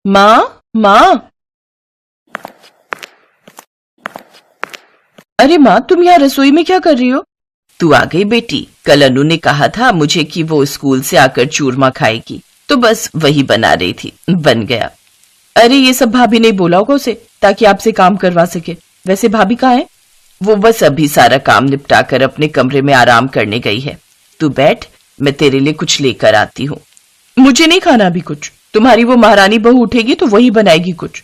माँ माँ, अरे माँ, तुम यहाँ रसोई में क्या कर रही हो? तू आ गई बेटी। कल अनु ने कहा था मुझे कि वो स्कूल से आकर चूरमा खाएगी, तो बस वही बना रही थी, बन गया। अरे ये सब भाभी ने बोला होगा उसे, ताकि आपसे काम करवा सके। वैसे भाभी कहाँ है? वो बस अभी सारा काम निपटाकर अपने कमरे में आराम करने गई है। तू बैठ, मैं तेरे लिए कुछ लेकर आती हूँ। मुझे नहीं खाना अभी कुछ, तुम्हारी वो महारानी बहू उठेगी तो वही बनाएगी कुछ।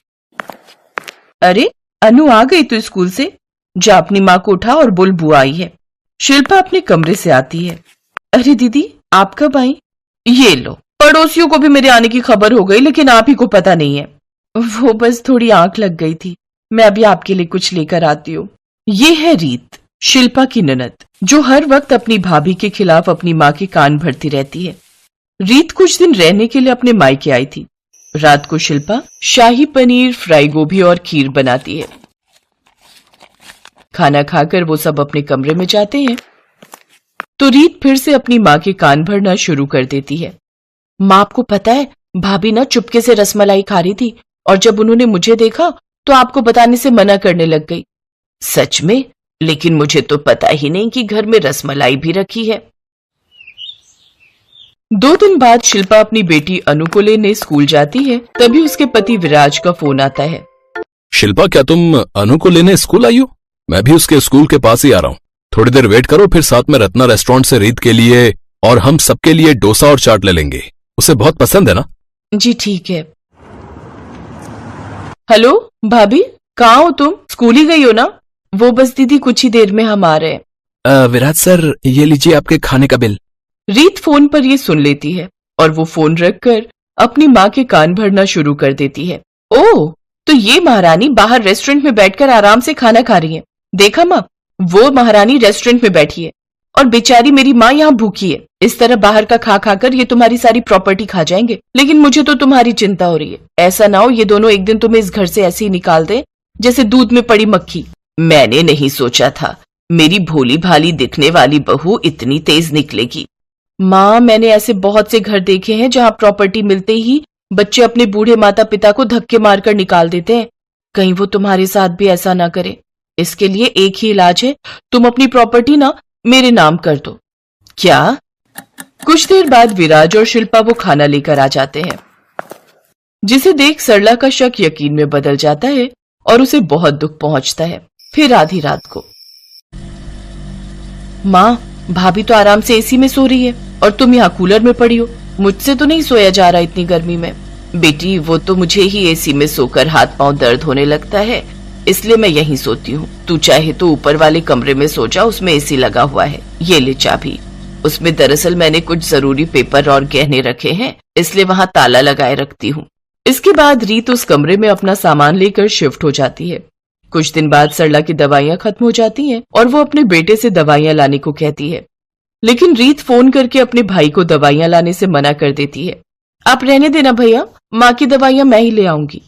अरे अनु आ गई तू स्कूल से? जा अपनी माँ को उठा और बोल बुआ आई है। शिल्पा अपने कमरे से आती है। अरे दीदी, आप कब आई? ये लो, पड़ोसियों को भी मेरे आने की खबर हो गई, लेकिन आप ही को पता नहीं है। वो बस थोड़ी आंख लग गई थी, मैं अभी आपके लिए कुछ लेकर आती हूँ। ये है रीत, शिल्पा की ननद, जो हर वक्त अपनी भाभी के खिलाफ अपनी माँ के कान भरती रहती है। रीत कुछ दिन रहने के लिए अपने मायके आई थी। रात को शिल्पा शाही पनीर, फ्राई गोभी और खीर बनाती है। खाना खाकर वो सब अपने कमरे में जाते हैं तो रीत फिर से अपनी माँ के कान भरना शुरू कर देती है। माँ, आपको पता है भाभी ना चुपके से रसमलाई खा रही थी, और जब उन्होंने मुझे देखा तो आपको बताने से मना करने लग गई। सच में? लेकिन मुझे तो पता ही नहीं कि घर में रसमलाई भी रखी है। 2 दिन बाद शिल्पा अपनी बेटी अनु को लेने स्कूल जाती है। तभी उसके पति विराज का फोन आता है। शिल्पा, क्या तुम अनु को लेने स्कूल आई हो? मैं भी उसके स्कूल के पास ही आ रहा हूँ। थोड़ी देर वेट करो, फिर साथ में रत्ना रेस्टोरेंट से रीत के लिए और हम सबके लिए डोसा और चाट ले लेंगे। उसे बहुत पसंद है ना? जी ठीक है। हेलो भाभी, कहाँ हो तुम? स्कूल ही गई हो ना? वो बस दीदी, कुछ ही देर में हम आ रहे हैं। विराज सर, ये लीजिए आपके खाने का बिल। रीत फोन पर ये सुन लेती है और वो फोन रखकर अपनी माँ के कान भरना शुरू कर देती है। ओह, तो ये महारानी बाहर रेस्टोरेंट में बैठकर आराम से खाना खा रही है। देखा माँ, वो महारानी रेस्टोरेंट में बैठी है और बेचारी मेरी माँ यहाँ भूखी है। इस तरह बाहर का खा खाकर ये तुम्हारी सारी प्रॉपर्टी खा जाएंगे। लेकिन मुझे तो तुम्हारी चिंता हो रही है। ऐसा ना हो ये दोनों एक दिन तुम्हें इस घर से ऐसे ही निकाल दे जैसे दूध में पड़ी मक्खी। मैंने नहीं सोचा था मेरी भोली भाली दिखने वाली बहू इतनी तेज निकलेगी। माँ, मैंने ऐसे बहुत से घर देखे हैं जहाँ प्रॉपर्टी मिलते ही बच्चे अपने बूढ़े माता पिता को धक्के मारकर निकाल देते हैं। कहीं वो तुम्हारे साथ भी ऐसा ना करे। इसके लिए एक ही इलाज है, तुम अपनी प्रॉपर्टी ना मेरे नाम कर दो। क्या? कुछ देर बाद विराज और शिल्पा वो खाना लेकर आ जाते हैं, जिसे देख सरला का शक यकीन में बदल जाता है और उसे बहुत दुख पहुंचता है। फिर आधी रात को, माँ, भाभी तो आराम से एसी में सो रही है और तुम यहाँ कूलर में पड़ी हो। मुझसे तो नहीं सोया जा रहा इतनी गर्मी में। बेटी, वो तो मुझे ही एसी में सोकर हाथ पांव दर्द होने लगता है, इसलिए मैं यहीं सोती हूँ। तू चाहे तो ऊपर वाले कमरे में सो जा, उसमें एसी लगा हुआ है। ये ले चाबी। उसमें दरअसल मैंने कुछ जरूरी पेपर और गहने रखे हैं, इसलिए वहां ताला लगाए रखती हूँ। इसके बाद रीत उस कमरे में अपना सामान लेकर शिफ्ट हो जाती है। कुछ दिन बाद सरला की दवाइयां खत्म हो जाती हैं और वो अपने बेटे से दवाइयां लाने को कहती है, लेकिन रीत फोन करके अपने भाई को दवाइयां लाने से मना कर देती है। आप रहने देना भैया, माँ की दवाइयां मैं ही ले आऊंगी।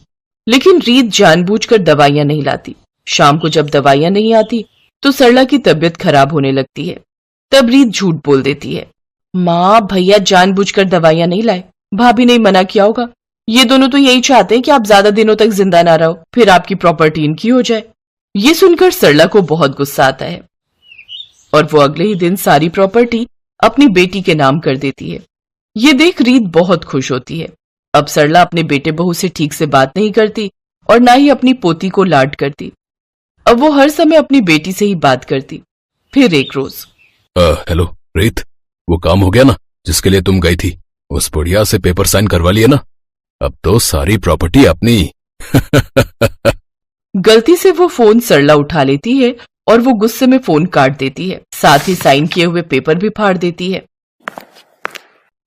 लेकिन रीत जानबूझकर दवाइयां नहीं लाती। शाम को जब दवाइयां नहीं आती तो सरला की तबीयत खराब होने लगती है। तब रीत झूठ बोल देती है, माँ, भैया जानबूझकर दवाइयां नहीं लाए, भाभी ने मना किया होगा। ये दोनों तो यही चाहते हैं कि आप ज्यादा दिनों तक जिंदा ना रहो, फिर आपकी प्रॉपर्टी इनकी हो जाए। ये सुनकर सरला को बहुत गुस्सा आता है और वो अगले ही दिन सारी प्रॉपर्टी अपनी बेटी के नाम कर देती है। ये देख रीत बहुत खुश होती है। अब सरला अपने बेटे बहू से ठीक से बात नहीं करती और ना ही अपनी पोती को लाड करती। अब वो हर समय अपनी बेटी से ही बात करती। फिर एक रोज, हेलो रीत, वो काम हो गया ना जिसके लिए तुम गई थी? उस बुढ़िया से पेपर साइन करवा लिए ना? अब तो सारी प्रॉपर्टी अपनी। गलती से वो फोन सरला उठा लेती है और वो गुस्से में फोन काट देती है, साथ ही साइन किए हुए पेपर भी फाड़ देती है।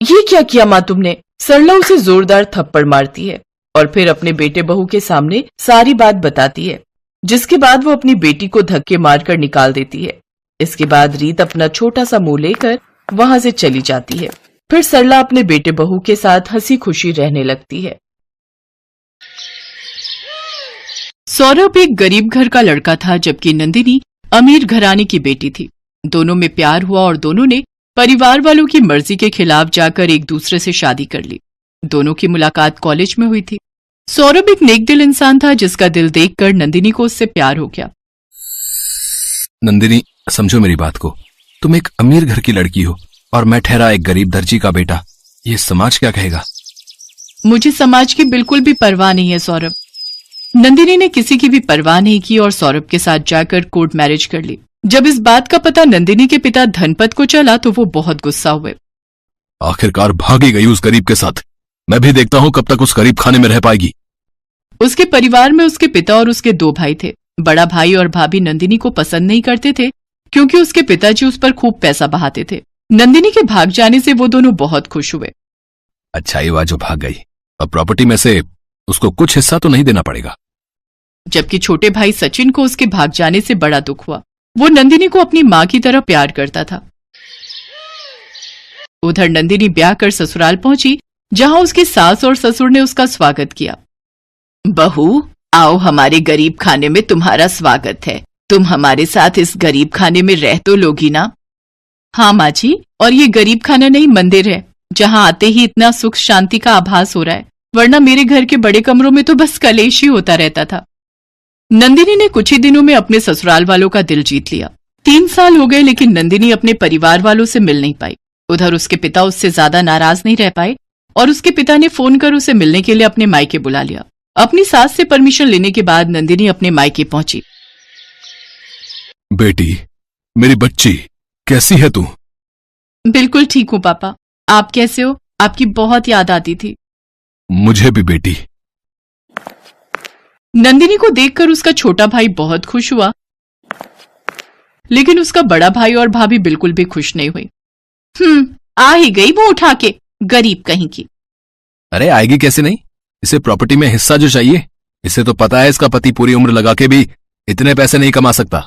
ये क्या किया माँ तुमने? सरला उसे जोरदार थप्पड़ मारती है और फिर अपने बेटे बहू के सामने सारी बात बताती है, जिसके बाद वो अपनी बेटी को धक्के मारकर निकाल देती है। इसके बाद रीत अपना छोटा सा मुंह लेकर वहां से चली जाती है। फिर सरला अपने बेटे बहू के साथ हंसी खुशी रहने लगती है। सौरभ एक गरीब घर का लड़का था, जबकि नंदिनी अमीर घराने की बेटी थी। दोनों में प्यार हुआ और दोनों ने परिवार वालों की मर्जी के खिलाफ जाकर एक दूसरे से शादी कर ली। दोनों की मुलाकात कॉलेज में हुई थी। सौरभ एक नेकदिल इंसान था जिसका दिल देखकर नंदिनी को उससे प्यार हो गया। नंदिनी, समझो मेरी बात को। तुम एक अमीर घर की लड़की हो और मैं ठहरा एक गरीब दर्जी का बेटा। ये समाज क्या कहेगा? मुझे समाज की बिल्कुल भी परवाह नहीं है सौरभ। नंदिनी ने किसी की भी परवाह नहीं की और सौरभ के साथ जाकर कोर्ट मैरिज कर ली। जब इस बात का पता नंदिनी के पिता धनपत को चला तो वो बहुत गुस्सा हुए। आखिरकार भागी गई उस गरीब के साथ। मैं भी देखता हूं कब तक उस गरीब खाने में रह पाएगी। उसके परिवार में उसके पिता और उसके 2 भाई थे। बड़ा भाई और भाभी नंदिनी को पसंद नहीं करते थे क्योंकि उसके पिताजी उस पर खूब पैसा बहाते थे। नंदिनी के भाग जाने से वो दोनों बहुत खुश हुए। अच्छा ही हुआ जो भाग गई। अब प्रॉपर्टी में से उसको कुछ हिस्सा तो नहीं देना पड़ेगा। जबकि छोटे भाई सचिन को उसके भाग जाने से बड़ा दुख हुआ। वो नंदिनी को अपनी माँ की तरह प्यार करता था। उधर नंदिनी ब्याह कर ससुराल पहुंची जहां उसकी सास और ससुर ने उसका स्वागत किया। बहू, आओ, हमारे गरीब खाने में तुम्हारा स्वागत है। तुम हमारे साथ इस गरीब खाने में रह तो लोगी ना? हाँ माँ जी, और ये गरीब खाना नहीं मंदिर है जहां आते ही इतना सुख शांति का आभास हो रहा है, वरना मेरे घर के बड़े कमरों में तो बस कलेश ही होता रहता था। नंदिनी ने कुछ ही दिनों में अपने ससुराल वालों का दिल जीत लिया। 3 साल हो गए लेकिन नंदिनी अपने परिवार वालों से मिल नहीं पाई। उधर उसके पिता उससे ज्यादा नाराज नहीं रह पाए और उसके पिता ने फोन कर उसे मिलने के लिए अपने मायके बुला लिया। अपनी सास से परमिशन लेने के बाद नंदिनी अपने मायके पहुंची। बेटी, मेरी बच्ची, कैसी है तू? बिल्कुल ठीक हूँ पापा। आप कैसे हो? आपकी बहुत याद आती थी। मुझे भी बेटी। नंदिनी को देखकर उसका छोटा भाई बहुत खुश हुआ, लेकिन उसका बड़ा भाई और भाभी बिल्कुल भी खुश नहीं हुई। आ ही गई वो उठा के, गरीब कहीं की। अरे आएगी कैसे नहीं? इसे प्रॉपर्टी में हिस्सा जो चाहिए। इसे तो पता है इसका पति पूरी उम्र लगा के भी इतने पैसे नहीं कमा सकता।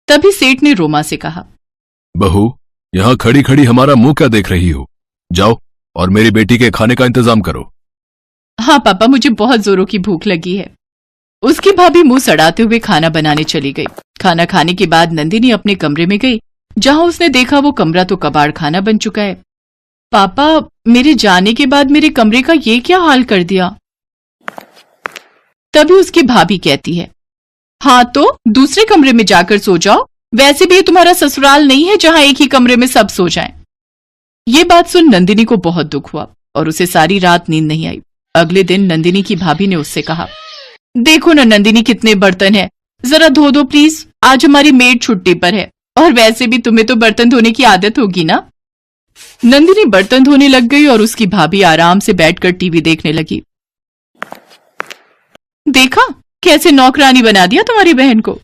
तभी सेठ ने रोमा से कहा, बहू, यहाँ खड़ी खड़ी हमारा मुंह क्या देख रही हो? जाओ और मेरी बेटी के खाने का इंतजाम करो। हाँ पापा, मुझे बहुत जोरों की भूख लगी है। उसकी भाभी मुंह सड़ाते हुए खाना बनाने चली गई। खाना खाने के बाद नंदिनी अपने कमरे में गई जहां उसने देखा वो कमरा तो कबाड़ खाना बन चुका है। पापा, मेरे जाने के बाद मेरे कमरे का ये क्या हाल कर दिया? तभी उसकी भाभी कहती है, हाँ तो दूसरे कमरे में जाकर सो जाओ। वैसे भी ये तुम्हारा ससुराल नहीं है जहां एक ही कमरे में सब सो जाएं। ये बात सुन नंदिनी को बहुत दुख हुआ और उसे सारी रात नींद नहीं आई। अगले दिन नंदिनी की भाभी ने उससे कहा, देखो ना नंदिनी, कितने बर्तन हैं, जरा धो दो प्लीज। आज हमारी मेड छुट्टी पर है और वैसे भी तुम्हें तो बर्तन धोने की आदत होगी ना। नंदिनी बर्तन धोने लग गई और उसकी भाभी आराम से बैठकर टीवी देखने लगी। देखा कैसे नौकरानी बना दिया तुम्हारी बहन को।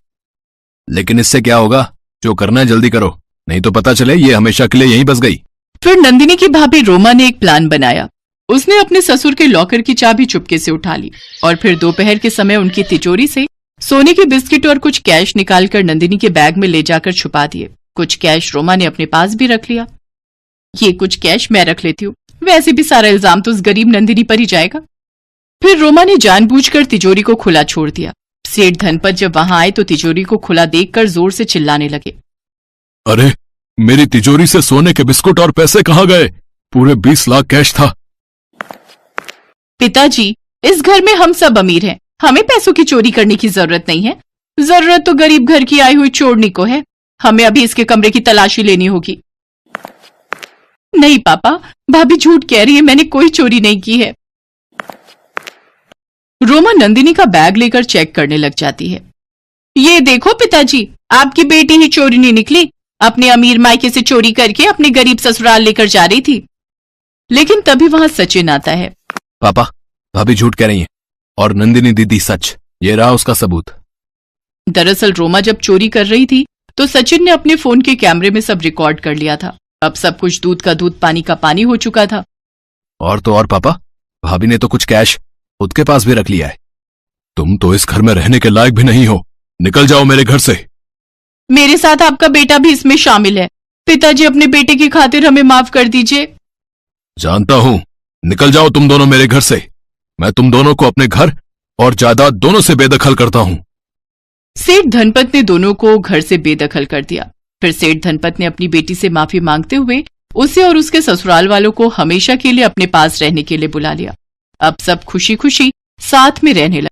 लेकिन इससे क्या होगा? जो करना है जल्दी करो, नहीं तो पता चले ये हमेशा के लिए यहीं बस गई। फिर नंदिनी की भाभी रोमा ने एक प्लान बनाया। उसने अपने ससुर के लॉकर की चाबी चुपके से उठा ली और फिर दोपहर के समय उनकी तिजोरी से सोने के बिस्किट और कुछ कैश निकालकर नंदिनी के बैग में ले जाकर छुपा दिए। कुछ कैश रोमा ने अपने पास भी रख लिया। ये कुछ कैश मैं रख लेती हूँ, वैसे भी सारा इल्जाम तो उस गरीब नंदिनी पर ही जाएगा। फिर रोमा ने जानबूझकर तिजोरी को खुला छोड़ दिया। सेठ धनपत जब वहां आए तो तिजोरी को खुला देखकर जोर से चिल्लाने लगे, अरे मेरी तिजोरी से सोने के बिस्कुट और पैसे कहाँ गए? पूरे 20 लाख कैश था। पिताजी, इस घर में हम सब अमीर हैं, हमें पैसों की चोरी करने की जरूरत नहीं है। जरूरत तो गरीब घर की आई हुई चोरनी को है। हमें अभी इसके कमरे की तलाशी लेनी होगी। नहीं पापा, भाभी झूठ कह रही है, मैंने कोई चोरी नहीं की है। रोमा नंदिनी का बैग लेकर चेक करने लग जाती है। ये देखो पिताजी, आपकी बेटी ही चोरी नहीं निकली, अपने अमीर मायके से चोरी करके अपने गरीब ससुराल लेकर जा रही थी। लेकिन तभी वहां सचिन आता है। पापा, भाभी झूठ कह रही है और नंदिनी दीदी सच। ये रहा उसका सबूत। दरअसल रोमा जब चोरी कर रही थी तो सचिन ने अपने फोन के कैमरे में सब रिकॉर्ड कर लिया था। अब सब कुछ दूध का दूध पानी का पानी हो चुका था। और तो और पापा, भाभी ने तो कुछ कैश खुद के पास भी रख लिया है। तुम तो इस घर में रहने के लायक भी नहीं हो, निकल जाओ मेरे घर से। मेरे साथ आपका बेटा भी इसमें शामिल है। पिताजी, अपने बेटे की खातिर हमें माफ कर दीजिए। जानता हूं, निकल जाओ तुम दोनों मेरे घर से। मैं तुम दोनों को अपने घर और जायदाद दोनों से बेदखल करता हूं। सेठ धनपत ने दोनों को घर से बेदखल कर दिया। फिर सेठ धनपत ने अपनी बेटी से माफी मांगते हुए उसे और उसके ससुराल वालों को हमेशा के लिए अपने पास रहने के लिए बुला लिया। अब सब खुशी खुशी साथ में रहने लगे।